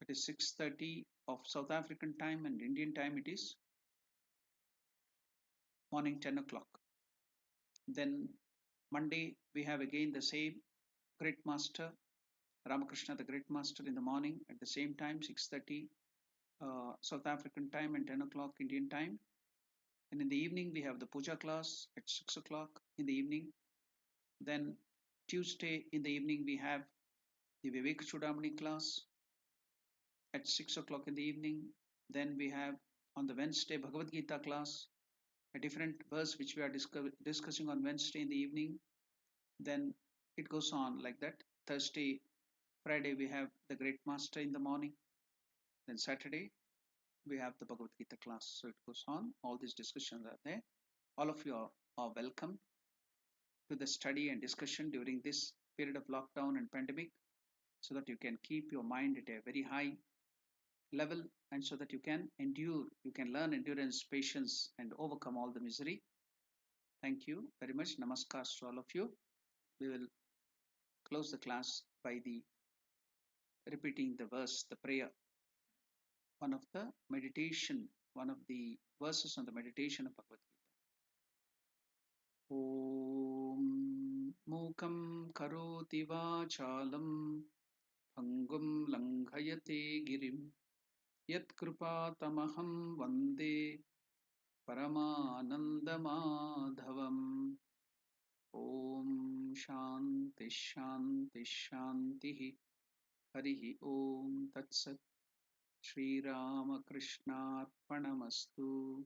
It is 6:30 of South African time and Indian time it is morning 10 o'clock. Then Monday we have again the same Great Master, Ramakrishna, the Great Master in the morning at the same time 6:30 South African time and 10 o'clock Indian time. And in the evening we have the puja class at 6 o'clock in the evening. Then Tuesday in the evening we have the Vivek Chudamani class at 6 o'clock in the evening. Then we have on the Wednesday Bhagavad Gita class, a different verse which we are discussing on Wednesday in the evening. Then it goes on like that. Thursday, Friday we have the Great Master in the morning. Then Saturday we have the Bhagavad Gita class. So it goes on. All these discussions are there. All of you are welcome to the study and discussion during this period of lockdown and pandemic so that you can keep your mind at a very high level and so that you can endure, you can learn endurance, patience, and overcome all the misery. Thank you very much. Namaskar to all of you. We will close the class by the repeating the verse, the prayer, one of the meditation one of the verses on the meditation of Bhagavad Gita. Om Mukam Karoti Vachalam Bhangum Langhayate Girim Yat Kripatamaham Vande Paramanandamadhavam. Om Shanti Shanti Shanti. Harihi Om Tat Sat. Shri Ramakrishna Arpanamastu.